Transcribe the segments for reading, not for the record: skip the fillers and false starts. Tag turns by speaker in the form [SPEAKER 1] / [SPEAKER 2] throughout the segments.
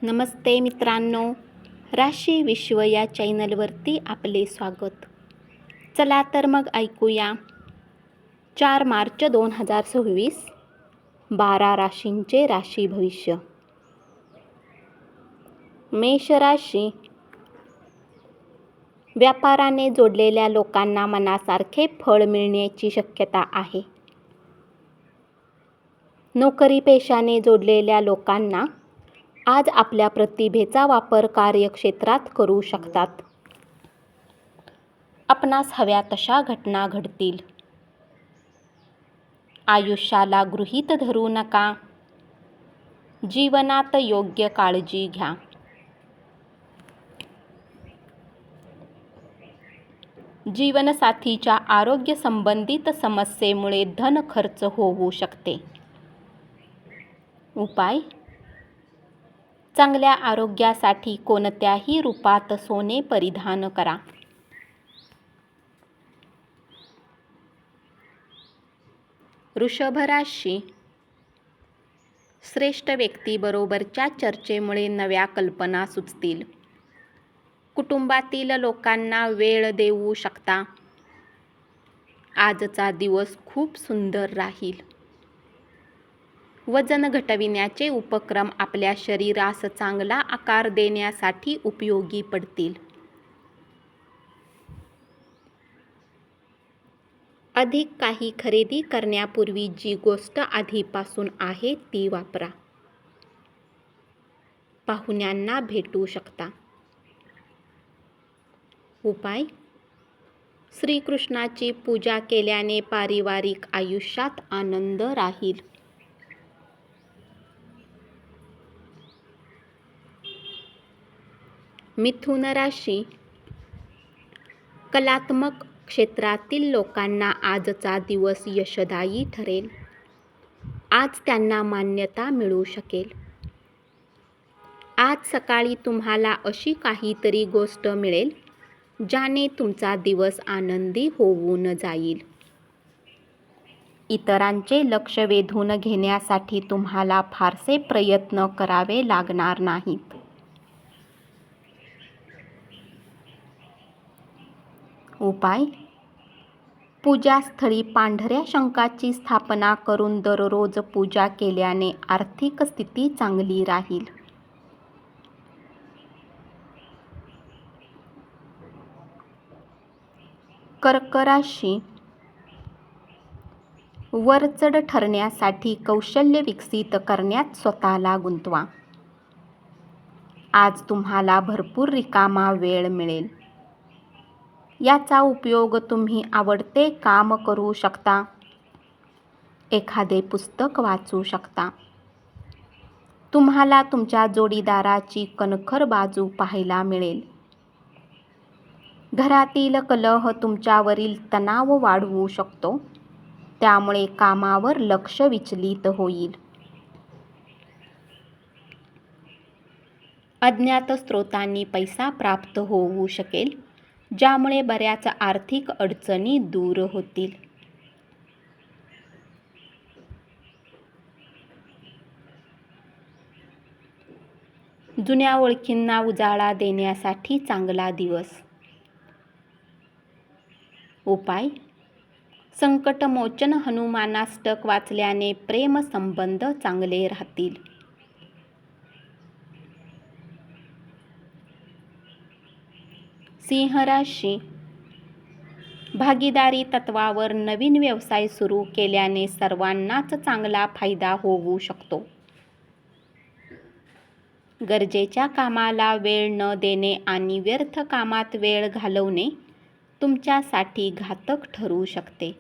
[SPEAKER 1] नमस्ते मित्रांनो, राशी विश्व या चॅनलवरती आपले स्वागत. चला तर मग ऐकूया 4 मार्च 2026 12 राशींचे राशी भविष्य. मेष राशी. व्यापाराने जोडलेल्या लोकांना मनासारखे फळ मिळण्याची शक्यता आहे. नोकरी पेशाने जोडलेल्या लोकांना आज आपल्या प्रतिभेचा वापर कार्यक्षेत्रात करू शकतात. आपणास हव्या तशा घटना घडतील. आयुष्याला गृहीत धरू नका. जीवनात योग्य काळजी घ्या. जीवनसाथीच्या आरोग्य संबंधित समस्येमुळे धन खर्च होऊ शकते. उपाय: चांगल्या आरोग्यासाठी कोणत्याही रूपात सोने परिधान करा. वृषभ राशी. श्रेष्ठ व्यक्तीबरोबरच्या चर्चेमुळे नव्या कल्पना सुचतील. कुटुंबातील लोकांना वेळ देऊ शकता. आजचा दिवस खूप सुंदर राहील. वजन घटविण्याचे उपक्रम आपल्या शरीरास चांगला आकार देण्यासाठी उपयोगी पडतील. अधिक काही खरेदी करण्यापूर्वी जी गोष्ट आधीपासून आहे ती वापरा. पाहुण्यांना भेटू शकता. उपाय: श्रीकृष्णाची पूजा केल्याने पारिवारिक आयुष्यात आनंद राहील. मिथुन राशी. कलात्मक क्षेत्रातील लोकांना आजचा दिवस यशदायी ठरेल. आज त्यांना मान्यता मिळू शकेल. आज सकाळी तुम्हाला अशी काहीतरी गोष्ट मिळेल ज्याने तुमचा दिवस आनंदी होऊन जाईल. इतरांचे लक्ष वेधून घेण्यासाठी तुम्हाला फारसे प्रयत्न करावे लागणार नाहीत. उपाय: पूजास्थळी पांढऱ्या शंखाची स्थापना करून दररोज पूजा केल्याने आर्थिक स्थिती चांगली राहील. कर्क राशी. वरचढ ठरण्यासाठी कौशल्य विकसित करण्यात स्वतःला गुंतवा. आज तुम्हाला भरपूर रिकामा वेळ मिळेल. याचा उपयोग तुम्ही आवडते काम करू शकता. एखादे पुस्तक वाचू शकता. तुम्हाला तुमच्या जोडीदाराची कणखर बाजू पाहायला मिळेल. घरातील कलह तुमच्यावरील तणाव वाढवू शकतो, त्यामुळे कामावर लक्ष विचलित होईल. अज्ञात स्रोतांनी पैसा प्राप्त होऊ शकेल, ज्यामुळे बऱ्याच आर्थिक अडचणी दूर होतील. जुन्या ओळखींना उजाळा देण्यासाठी चांगला दिवस. उपाय: संकटमोचन हनुमानाष्टक वाचल्याने प्रेम संबंध चांगले राहतील. सिंह राशी. भागीदारी तत्वावर नवीन व्यवसाय सुरू केल्याने सर्वांनाच चांगला फायदा होऊ शकतो. गरजेच्या कामाला वेळ न देणे आणि व्यर्थ कामात वेळ घालवणे तुमच्यासाठी घातक ठरू शकते.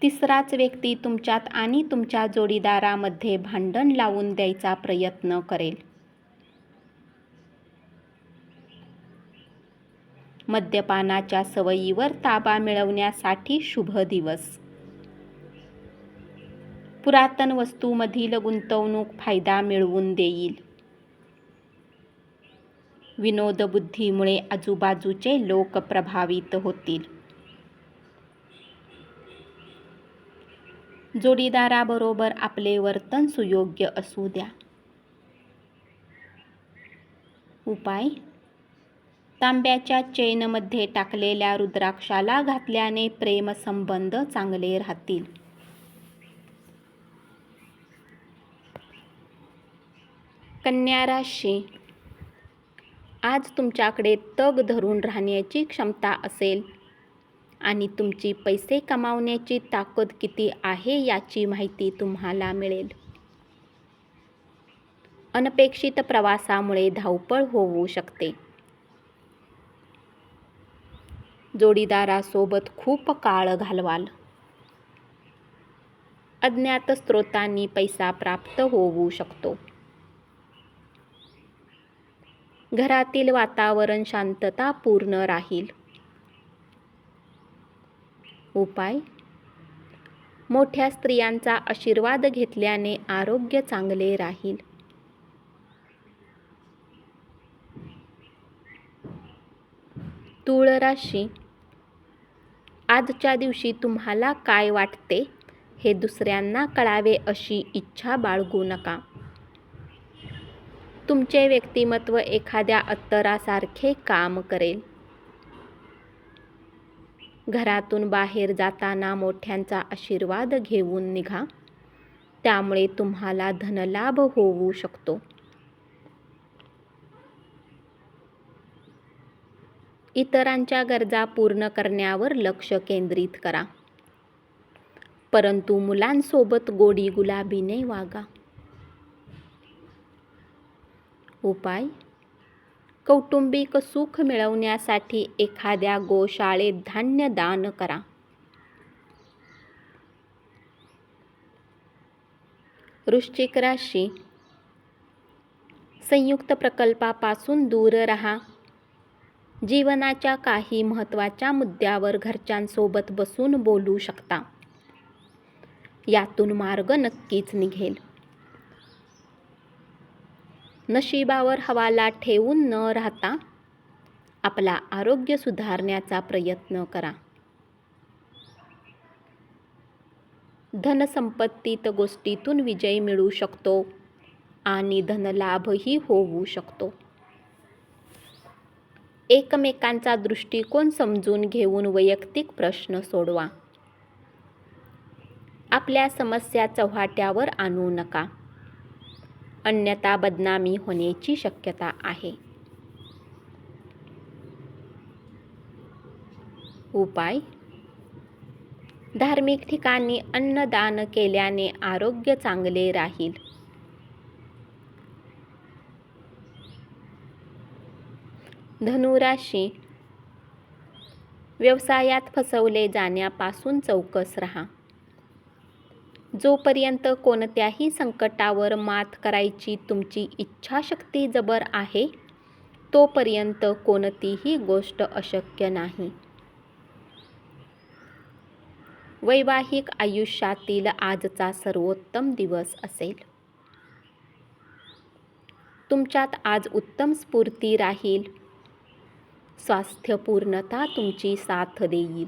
[SPEAKER 1] तिसराच व्यक्ती तुमच्यात आणि तुमच्या जोडीदारामध्ये भांडण लावून द्यायचा प्रयत्न करेल. मद्यपानाच्या सवयीवर ताबा मिळवण्यासाठी शुभ दिवस. पुरातन वस्तूमधील गुंतवणूक फायदा मिळवून देईल. विनोदबुद्धीमुळे आजूबाजूचे लोक प्रभावित होतील. जोडीदाराबरोबर आपले वर्तन सुयोग्य असू द्या. उपाय: तांब्याच्या चेनमध्ये टाकलेल्या रुद्राक्षाला घातल्याने प्रेमसंबंध चांगले राहतील. कन्या राशी: आज तुमच्याकडे तग धरून राहण्याची क्षमता असेल आणि तुमची पैसे कमावण्याची ताकद किती आहे याची माहिती तुम्हाला मिळेल. अनपेक्षित प्रवासामुळे धावपळ होऊ शकते. जोडीदारासोबत खूप काळ घालवाल. अज्ञात स्रोतांनी पैसा प्राप्त होऊ शकतो. घरातील वातावरण शांततापूर्ण राहील. उपाय: मोठ्या स्त्रियांचा आशीर्वाद घेतल्याने आरोग्य चांगले राहील. तूळ राशी: आजच्या दिवशी तुम्हाला काय वाटते हे दुसऱ्यांना कळावे अशी इच्छा बाळगू नका. तुमचे व्यक्तिमत्व एखाद्या अत्तरासारखे काम करेल. घरातून बाहेर जाताना मोठ्यांचा आशीर्वाद घेऊन निघा, त्यामुळे तुम्हाला धनलाभ होऊ शकतो. इतरांच्या गरजा पूर्ण करण्यावर लक्ष केंद्रित करा, परंतु मुलांसोबत गोडीगुलाबीने वागा. उपाय: कौटुंबिक सुख मिळवण्यासाठी एखाद्या गोशाळेत धान्य दान करा. वृश्चिक राशी: संयुक्त प्रकल्पापासून दूर राहा. जीवनाच्या काही महत्त्वाच्या मुद्द्यावर घरच्यांसोबत बसून बोलू शकता. यातून मार्ग नक्कीच निघेल. नशिबावर हवाला ठेवून न राहता आपला आरोग्य सुधारण्याचा प्रयत्न करा. धनसंपत्तीत गोष्टीतून विजय मिळू शकतो आणि धनलाभही होऊ शकतो. एकमेकांचा दृष्टिकोन समजून घेऊन वैयक्तिक प्रश्न सोडवा. आपल्या समस्या चव्हाट्यावर आणू नका, अन्यथा बदनामी होण्याची शक्यता आहे. उपाय: धार्मिक ठिकाणी अन्नदान केल्याने आरोग्य चांगले राहील. धनु राशी: व्यवसायात फसवले जाण्यापासून चौकस राहा. जोपर्यंत कोणत्याही संकटावर मात करायची तुमची इच्छाशक्ती जबर आहे, तोपर्यंत कोणतीही गोष्ट अशक्य नाही. वैवाहिक आयुष्यातील आजचा सर्वोत्तम दिवस असेल. तुमच्यात आज उत्तम स्फूर्ती राहील. स्वास्थ्यपूर्णता तुमची साथ देईल.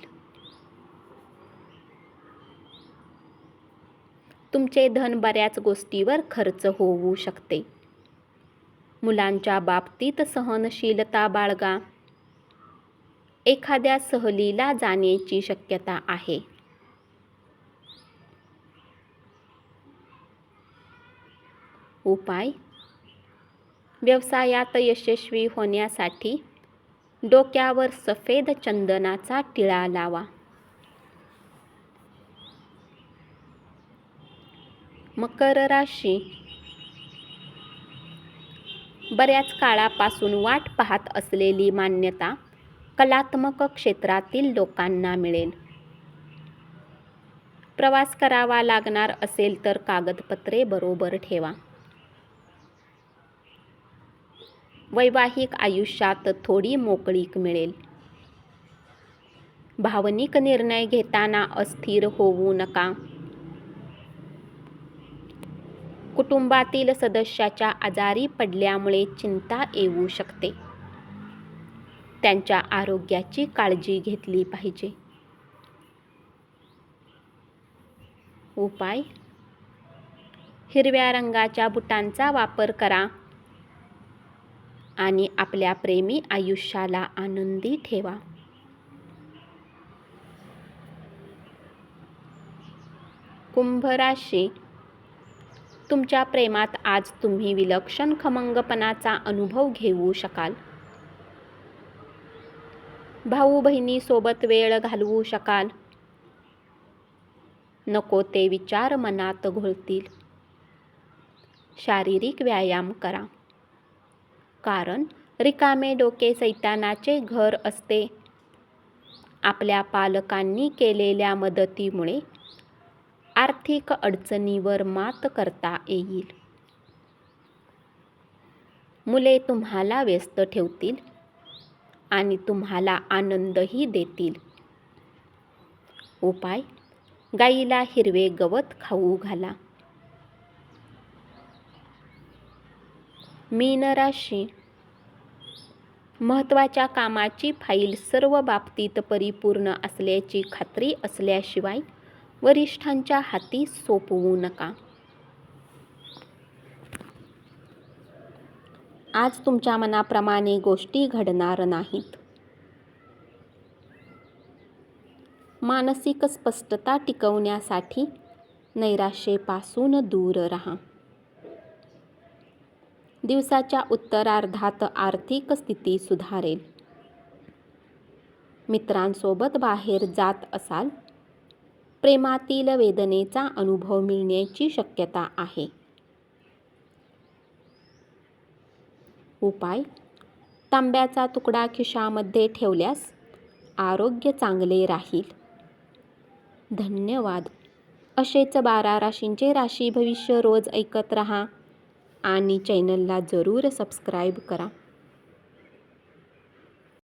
[SPEAKER 1] तुमचे धन बऱ्याच गोष्टीवर खर्च होऊ शकते. मुलांच्या बाबतीत सहनशीलता बाळगा. एखाद्या सहलीला जाण्याची शक्यता आहे. उपाय: व्यवसायात यशस्वी होण्यासाठी डोक्यावर सफेद चंदनाचा टिळा लावा. मकर राशी: बऱ्याच काळापासून वाट पाहत असलेली मान्यता कलात्मक क्षेत्रातील लोकांना मिळेल. प्रवास करावा लागणार असेल तर कागदपत्रे बरोबर ठेवा. वैवाहिक आयुष्यात थोडी मोकळीक मिळेल. भावनिक निर्णय घेताना अस्थिर होऊ नका. कुटुंबातील सदस्याच्या आजारी पडल्यामुळे चिंता येऊ शकते. त्यांच्या आरोग्याची काळजी घेतली पाहिजे. उपाय: हिरव्या रंगाच्या बुटांचा वापर करा आणि आपल्या प्रेमी आयुष्याला आनंदी ठेवा. कुंभ राशी, तुमच्या प्रेमात आज तुम्ही विलक्षण खमंगपणाचा अनुभव घेऊ शकाल. भाऊ बहिणीसोबत वेळ घालवू शकाल. नको ते विचार मनात घोळतील. शारीरिक व्यायाम करा, कारण रिकामे डोके सैतानाचे घर असते. आपल्या पालकांनी केलेल्या मदतीमुळे आर्थिक अडचणीवर मात करता येईल. मुले तुम्हाला व्यस्त ठेवतील आणि तुम्हाला आनंदही देतील. उपाय: गाईला हिरवे गवत खाऊ घाला. मीन राशी, महत्त्वाच्या कामाची फाईल सर्व बाबतीत परिपूर्ण असल्याची खात्री असल्याशिवाय वरिष्ठांच्या हाती सोपवू नका. आज तुमच्या मनाप्रमाणे गोष्टी घडणार नाहीत. मानसिक स्पष्टता टिकवण्यासाठी नैराश्यापासून दूर राहा. दिवसाच्या उत्तरार्धात आर्थिक स्थिती सुधारेल. मित्रांसोबत बाहेर जात असाल. प्रेमातील वेदनेचा अनुभव मिळण्याची शक्यता आहे. उपाय: तांब्याचा तुकडा खिशामध्ये ठेवल्यास आरोग्य चांगले राहील. धन्यवाद. असेच 12 राशींचे राशी भविष्य रोज ऐकत रहा आणि चॅनलला जरूर सबस्क्राईब करा.